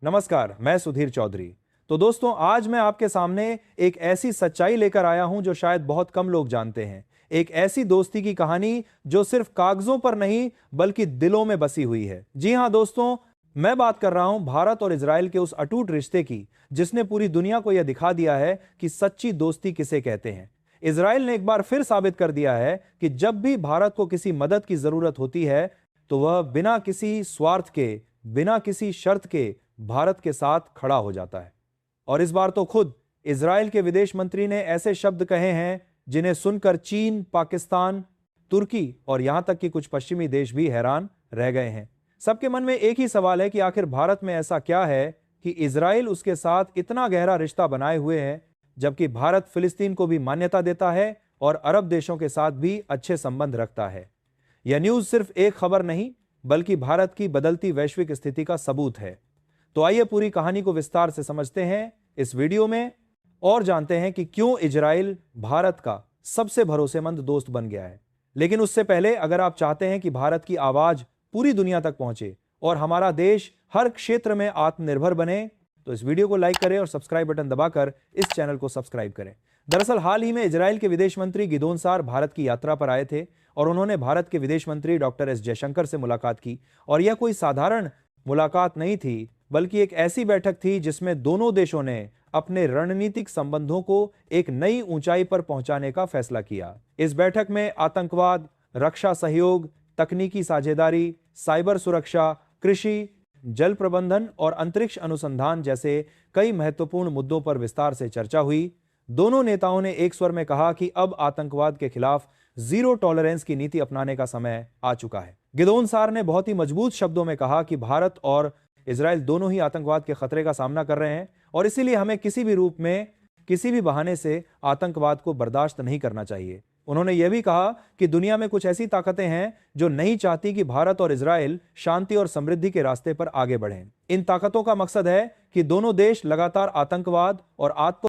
नमस्कार, मैं सुधीर चौधरी। तो दोस्तों, आज मैं आपके सामने एक ऐसी सच्चाई लेकर आया हूं जो शायद बहुत कम लोग जानते हैं। एक ऐसी दोस्ती की कहानी जो सिर्फ कागजों पर नहीं बल्कि दिलों में बसी हुई है। जी हां दोस्तों, मैं बात कर रहा हूं भारत और इजराइल के उस अटूट रिश्ते की जिसने पूरी दुनिया को यह दिखा दिया है कि सच्ची दोस्ती किसे कहते हैं। इजराइल ने एक बार फिर साबित कर दिया है कि जब भी भारत को किसी मदद की जरूरत होती है तो वह बिना किसी स्वार्थ के, बिना किसी शर्त के भारत के साथ खड़ा हो जाता है। और इस बार तो खुद इजराइल के विदेश मंत्री ने ऐसे शब्द कहे हैं जिन्हें सुनकर चीन, पाकिस्तान, तुर्की और यहां तक कि कुछ पश्चिमी देश भी हैरान रह गए हैं। सबके मन में एक ही सवाल है कि आखिर भारत में ऐसा क्या है कि इजराइल उसके साथ इतना गहरा रिश्ता बनाए हुए है, जबकि भारत फिलिस्तीन को भी मान्यता देता है और अरब देशों के साथ भी अच्छे संबंध रखता है। यह न्यूज सिर्फ एक खबर नहीं बल्कि भारत की बदलती वैश्विक स्थिति का सबूत है। तो आइए पूरी कहानी को विस्तार से समझते हैं इस वीडियो में और जानते हैं कि क्यों इजराइल भारत का सबसे भरोसेमंद दोस्त बन गया है। लेकिन उससे पहले, अगर आप चाहते हैं कि भारत की आवाज पूरी दुनिया तक पहुंचे और हमारा देश हर क्षेत्र में आत्मनिर्भर बने, तो इस वीडियो को लाइक करें और सब्सक्राइब बटन दबाकर इस चैनल को सब्सक्राइब करें। दरअसल हाल ही में इजराइल के विदेश मंत्री गिदोन सार भारत की यात्रा पर आए थे और उन्होंने भारत के विदेश मंत्री डॉक्टर एस जयशंकर से मुलाकात की। और यह कोई साधारण मुलाकात नहीं थी बल्कि एक ऐसी बैठक थी जिसमें दोनों देशों ने अपने रणनीतिक संबंधों को एक नई ऊंचाई पर पहुंचाने का फैसला किया। इस बैठक में आतंकवाद, रक्षा सहयोग, तकनीकी साझेदारी, साइबर सुरक्षा, कृषि, जल प्रबंधन और अंतरिक्ष अनुसंधान जैसे कई महत्वपूर्ण मुद्दों पर विस्तार से चर्चा हुई। दोनों नेताओं ने एक स्वर में कहा कि अब आतंकवाद के खिलाफ जीरो टॉलरेंस की नीति अपनाने का समय आ चुका है। गिदोन सार ने बहुत ही मजबूत शब्दों में कहा कि भारत और इजराइल दोनों ही आतंकवाद के खतरे का सामना कर रहे हैं और इसीलिए हमें किसी भी रूप में, किसी भी बहाने से आतंकवाद को बर्दाश्त नहीं करना चाहिए। उन्होंने यह भी कहा कि दुनिया में कुछ ऐसी ताकतें हैं जो नहीं चाहती कि भारत और इजराइल शांति और समृद्धि के रास्ते पर आगे बढ़ें। इन ताकतों का मकसद है कि दोनों देश लगातार आतंकवाद और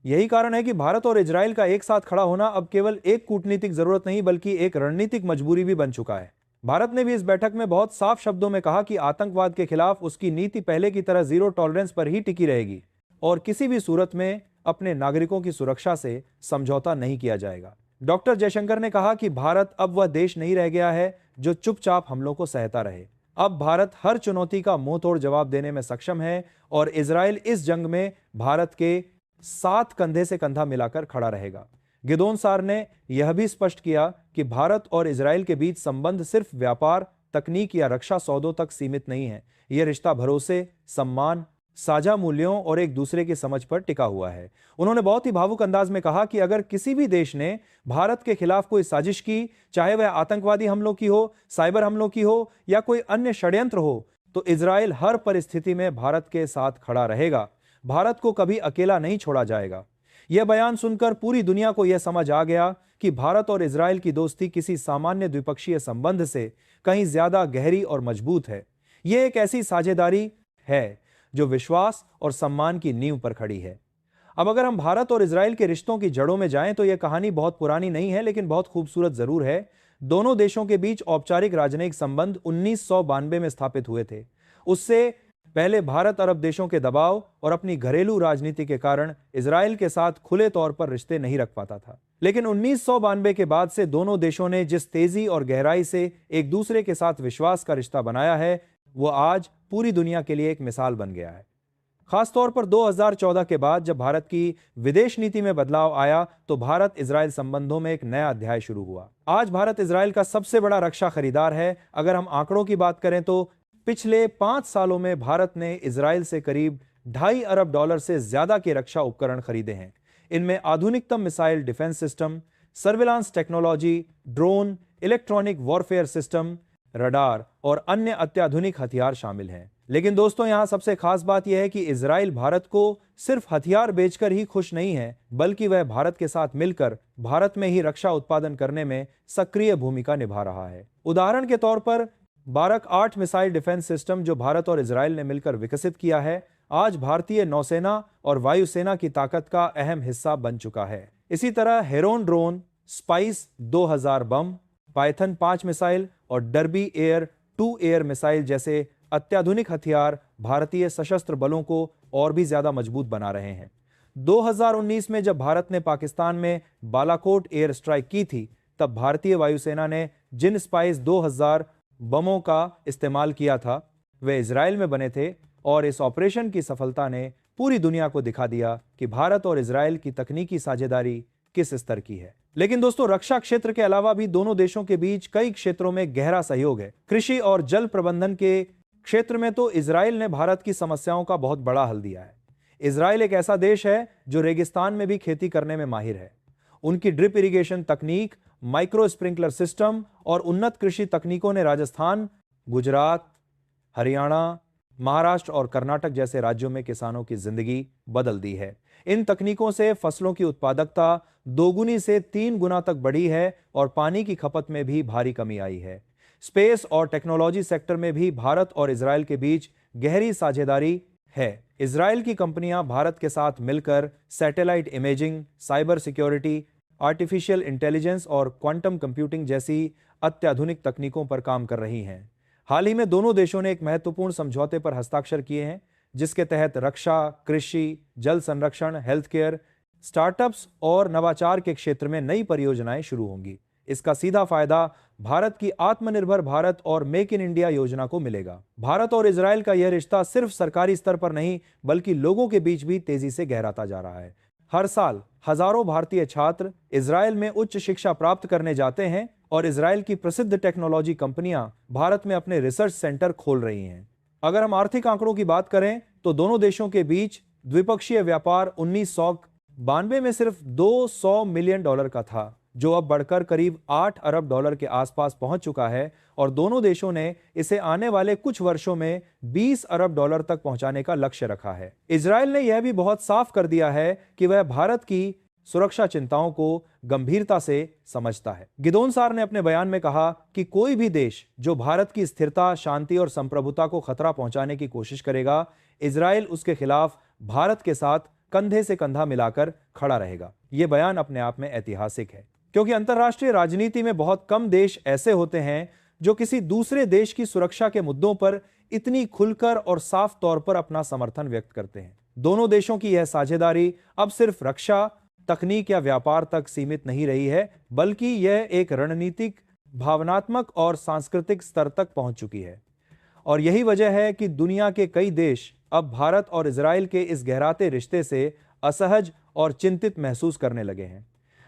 यही कारण है कि भारत और इजराइल का एक साथ खड़ा होना अब केवल एक कूटनीतिक जरूरत नहीं बल्कि एक रणनीतिक मजबूरी भी बन चुका है। भारत ने भी इस बैठक में बहुत साफ शब्दों में कहा कि आतंकवाद के खिलाफ उसकी नीति पहले की तरह जीरो टॉलरेंस पर ही टिकी रहेगी और किसी भी सूरत में अपने नागरिकों की सुरक्षा से समझौता नहीं किया जाएगा। डॉक्टर जयशंकर ने कहा कि भारत अब वह देश नहीं रह गया है जो चुपचाप हमलों को सहता रहे। अब भारत हर चुनौती का मुंह तोड़ जवाब देने में सक्षम है और इजराइल इस जंग में भारत के साथ कंधे से कंधा मिलाकर खड़ा रहेगा। गिदोन सार ने यह भी स्पष्ट किया कि भारत और इजराइल के बीच संबंध सिर्फ व्यापार, तकनीक या रक्षा सौदों तक सीमित नहीं है। यह रिश्ता भरोसे, सम्मान, साझा मूल्यों और एक दूसरे की समझ पर टिका हुआ है। उन्होंने बहुत ही भावुक अंदाज में कहा कि अगर किसी भी देश ने भारत के खिलाफ कोई साजिश की, चाहे वह आतंकवादी हमलों की हो, साइबर हमलों की हो या कोई अन्य षड्यंत्र हो, तो इजराइल हर परिस्थिति में भारत के साथ खड़ा रहेगा। भारत को कभी अकेला नहीं छोड़ा जाएगा। यह बयान सुनकर पूरी दुनिया को यह समझ आ गया कि भारत और इजराइल की दोस्ती किसी सामान्य द्विपक्षीय संबंध से कहीं ज्यादा गहरी और मजबूत है। यह एक ऐसी साझेदारी है जो विश्वास और सम्मान की नींव पर खड़ी है। अब अगर हम भारत और इजराइल के रिश्तों की जड़ों में जाएं तो यह कहानी बहुत पुरानी नहीं है लेकिन बहुत खूबसूरत जरूर है। दोनों देशों के बीच औपचारिक राजनयिक संबंध 1992 में स्थापित हुए थे। उससे पहले भारत अरब देशों के दबाव और अपनी घरेलू राजनीति के कारण इजराइल के साथ खुले तौर पर रिश्ते नहीं रख पाता था। लेकिन 1992 के बाद से दोनों देशों ने जिस तेजी और गहराई से एक दूसरे के साथ विश्वास का रिश्ता बनाया है, वो आज पूरी दुनिया के लिए एक मिसाल बन गया है। खासतौर पर 2014 के बाद जब भारत की विदेश नीति में बदलाव आया तो भारत इजराइल संबंधों में एक नया अध्याय शुरू हुआ। आज भारत इजराइल का सबसे बड़ा रक्षा खरीदार है। अगर हम आंकड़ों की बात करें तो पिछले 5 सालों में भारत ने इजराइल से करीब $2.5 अरब से ज्यादा के रक्षा उपकरण खरीदे हैं। इनमें आधुनिकतम missile defence system, surveillance technology, drone, electronic warfare system, radar और अन्य अत्याधुनिक हथियार शामिल हैं। लेकिन दोस्तों, यहां सबसे खास बात यह है कि इजराइल भारत को सिर्फ हथियार बेचकर ही खुश नहीं है बल्कि वह भारत के साथ मिलकर भारत में ही रक्षा उत्पादन करने में सक्रिय भूमिका निभा रहा है। उदाहरण के तौर पर बारक 8 मिसाइल डिफेंस सिस्टम जो भारत और इजराइल ने मिलकर विकसित किया है, आज भारतीय नौसेना और वायुसेना की ताकत का अहम हिस्सा बन चुका है। इसी तरह हेरोन ड्रोन, स्पाइस 2000 बम पाइथन 5 मिसाइल और डर्बी एयर 2 एयर मिसाइल जैसे अत्याधुनिक हथियार भारतीय सशस्त्र बलों को और भी ज्यादा मजबूत बना रहे हैं। 2019 में जब भारत ने पाकिस्तान में बालाकोट एयर स्ट्राइक की थी, तब भारतीय वायुसेना ने जिन स्पाइस 2000 बमों का इस्तेमाल किया था, वे इजराइल में बने थे और इस ऑपरेशन की सफलता ने पूरी दुनिया को दिखा दिया कि भारत और इजराइल की तकनीकी साझेदारी किस स्तर की है। लेकिन दोस्तों, रक्षा क्षेत्र के अलावा भी दोनों देशों के बीच कई क्षेत्रों में गहरा सहयोग है। कृषि और जल प्रबंधन के क्षेत्र में तो इजराइल ने भारत की समस्याओं का बहुत बड़ा हल दिया है। इजराइल एक ऐसा देश है जो रेगिस्तान में भी खेती करने में माहिर है। उनकी ड्रिप इरिगेशन तकनीक, माइक्रो स्प्रिंकलर सिस्टम और उन्नत कृषि तकनीकों ने राजस्थान, गुजरात, हरियाणा, महाराष्ट्र और कर्नाटक जैसे राज्यों में किसानों की जिंदगी बदल दी है। इन तकनीकों से फसलों की उत्पादकता 2 गुनी से 3 गुना तक बढ़ी है और पानी की खपत में भी भारी कमी आई है। स्पेस और टेक्नोलॉजी सेक्टर में भी भारत और इजराइल के बीच गहरी साझेदारी है। इजराइल की कंपनियां भारत के साथ मिलकर satellite imaging, cyber security, artificial intelligence और क्वांटम कंप्यूटिंग जैसी अत्याधुनिक तकनीकों पर काम कर रही हैं। हाल ही में दोनों देशों ने एक महत्वपूर्ण समझौते पर हस्ताक्षर किए हैं, जिसके तहत रक्षा, कृषि, जल संरक्षण, हेल्थ केयर, स्टार्टअप्स और नवाचार के क्षेत्र में नई परियोजनाएं शुरू होंगी। इसका सीधा फायदा भारत की आत्मनिर्भर भारत और मेक इन इंडिया योजना को मिलेगा। भारत और इजराइल का यह रिश्ता सिर्फ सरकारी स्तर पर नहीं, बल्कि लोगों के बीच भी तेजी से गहराता जा रहा है। हर साल हजारों भारतीय छात्र इजराइल में उच्च शिक्षा प्राप्त करने जाते हैं और इजराइल की प्रसिद्ध टेक्नोलॉजी कंपनियां भारत में अपने रिसर्च सेंटर खोल रही हैं। अगर हम आर्थिक आंकड़ों की बात करें तो दोनों देशों के बीच द्विपक्षीय व्यापार 1992 में सिर्फ $200 मिलियन का था, जो अब बढ़कर करीब $8 अरब के आसपास पहुंच चुका है और दोनों देशों ने इसे आने वाले कुछ वर्षों में $20 अरब तक पहुंचाने का लक्ष्य रखा है। इजराइल ने यह भी बहुत साफ कर दिया है कि वह भारत की सुरक्षा चिंताओं को गंभीरता से समझता है। गिदोन सार ने अपने बयान में कहा कि कोई भी देश जो भारत की स्थिरता, शांति और संप्रभुता को खतरा पहुंचाने की कोशिश करेगा, इजराइल उसके खिलाफ भारत के साथ कंधे से कंधा मिलाकर खड़ा रहेगा। यह बयान अपने आप में ऐतिहासिक है, क्योंकि अंतर्राष्ट्रीय राजनीति में बहुत कम देश ऐसे होते हैं जो किसी दूसरे देश की सुरक्षा के मुद्दों पर इतनी खुलकर और साफ तौर पर अपना समर्थन व्यक्त करते हैं। दोनों देशों की यह साझेदारी अब सिर्फ रक्षा, तकनीक या व्यापार तक सीमित नहीं रही है, बल्कि यह एक रणनीतिक, भावनात्मक और सांस्कृतिक स्तर तक पहुंच चुकी है। और यही वजह है कि दुनिया के कई देश अब भारत और इजराइल के इस गहराते रिश्ते से असहज और चिंतित महसूस करने लगे हैं।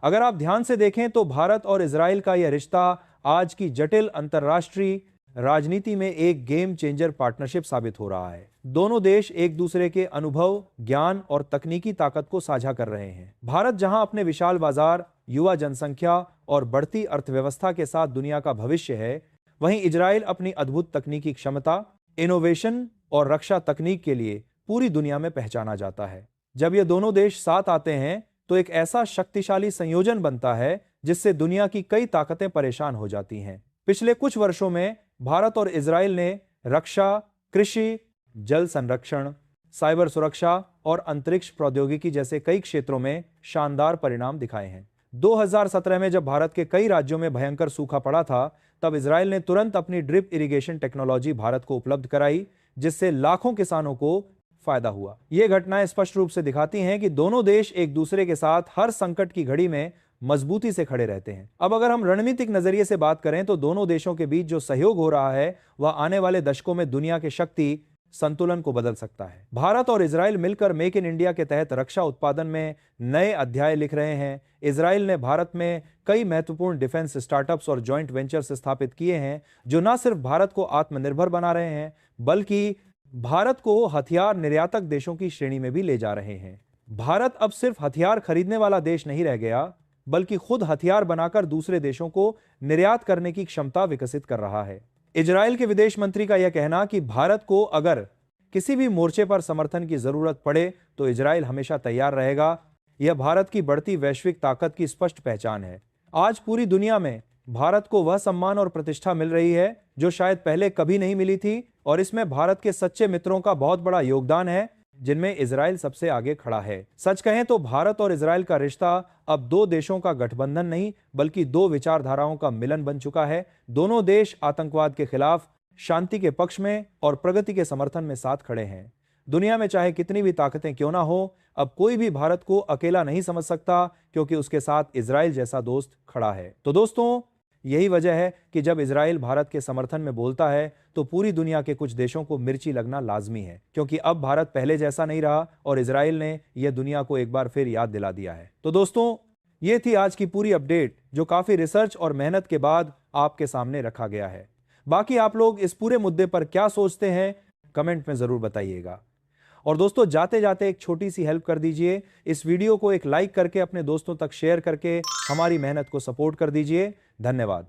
अगर आप ध्यान से देखें तो भारत और इजराइल का यह रिश्ता आज की जटिल अंतर्राष्ट्रीय राजनीति में एक गेम चेंजर पार्टनरशिप साबित हो रहा है। दोनों देश एक दूसरे के अनुभव, ज्ञान और तकनीकी ताकत को साझा कर रहे हैं। भारत जहां अपने विशाल बाजार, युवा जनसंख्या और बढ़ती अर्थव्यवस्था के साथ दुनिया का भविष्य है, वहीं इजराइल अपनी अद्भुत तकनीकी क्षमता, इनोवेशन और रक्षा तकनीक के लिए पूरी दुनिया में पहचाना जाता है। जब ये दोनों देश साथ आते हैं तो एक ऐसा शक्तिशाली संयोजन बनता है जिससे दुनिया की कई ताकतें परेशान हो जाती हैं। पिछले कुछ वर्षों में भारत और इजराइल ने रक्षा, कृषि, जल संरक्षण, साइबर सुरक्षा और अंतरिक्ष प्रौद्योगिकी जैसे कई क्षेत्रों में शानदार परिणाम दिखाए हैं। 2017 में जब भारत के कई राज्यों में भयंकर सूखा पड़ा था, तब इजराइल ने तुरंत अपनी ड्रिप इरिगेशन टेक्नोलॉजी भारत को उपलब्ध कराई, जिससे लाखों किसानों को फायदा हुआ। ये घटनाएं स्पष्ट रूप से दिखाती हैं कि दोनों देश एक दूसरे के साथ हर संकट की घड़ी में मजबूती से खड़े रहते हैं। अब अगर हम रणनीतिक नजरिए से बात करें तो दोनों देशों के बीच जो सहयोग हो रहा है, वह आने वाले दशकों में दुनिया के शक्ति संतुलन को बदल सकता है। भारत और इजराइल मिलकर मेक इन इंडिया के तहत रक्षा उत्पादन में नए अध्याय लिख रहे हैं। इजराइल ने भारत में कई महत्वपूर्ण डिफेंस स्टार्टअप्स और जॉइंट वेंचर्स स्थापित किए हैं, जो न सिर्फ भारत को आत्मनिर्भर बना रहे हैं, बल्कि भारत को हथियार निर्यातक देशों की श्रेणी में भी ले जा रहे हैं। भारत अब सिर्फ हथियार खरीदने वाला देश नहीं रह गया, बल्कि खुद हथियार बनाकर दूसरे देशों को निर्यात करने की क्षमता विकसित कर रहा है। इजराइल के विदेश मंत्री का यह कहना कि भारत को अगर किसी भी मोर्चे पर समर्थन की जरूरत पड़े तो इजराइल हमेशा तैयार रहेगा, यह भारत की बढ़ती वैश्विक ताकत की स्पष्ट पहचान है। आज पूरी दुनिया में भारत को वह सम्मान और प्रतिष्ठा मिल रही है जो शायद पहले कभी नहीं मिली थी, और इसमें भारत के सच्चे मित्रों का बहुत बड़ा योगदान है, जिनमें इजराइल सबसे आगे खड़ा है। सच कहें तो भारत और इजराइल का रिश्ता अब दो देशों का गठबंधन नहीं बल्कि दो विचारधाराओं का मिलन बन चुका है। दोनों देश आतंकवाद के खिलाफ, शांति के पक्ष में और प्रगति के समर्थन में साथ खड़े हैं। दुनिया में चाहे कितनी भी ताकतें क्यों ना हो, अब कोई भी भारत को अकेला नहीं समझ सकता, क्योंकि उसके साथ इजराइल जैसा दोस्त खड़ा है। तो दोस्तों, यही वजह है कि जब इजराइल भारत के समर्थन में बोलता है तो पूरी दुनिया के कुछ देशों को मिर्ची लगना लाजमी है, क्योंकि अब भारत पहले जैसा नहीं रहा और इजराइल ने यह दुनिया को एक बार फिर याद दिला दिया है। तो दोस्तों, ये थी आज की पूरी अपडेट, जो काफी रिसर्च और मेहनत के बाद आपके सामने रखा गया है। बाकी आप लोग इस पूरे मुद्दे पर क्या सोचते हैं, कमेंट में जरूर बताइएगा। और दोस्तों, जाते जाते एक छोटी सी हेल्प कर दीजिए, इस वीडियो को एक लाइक करके अपने दोस्तों तक शेयर करके हमारी मेहनत को सपोर्ट कर दीजिए। धन्यवाद।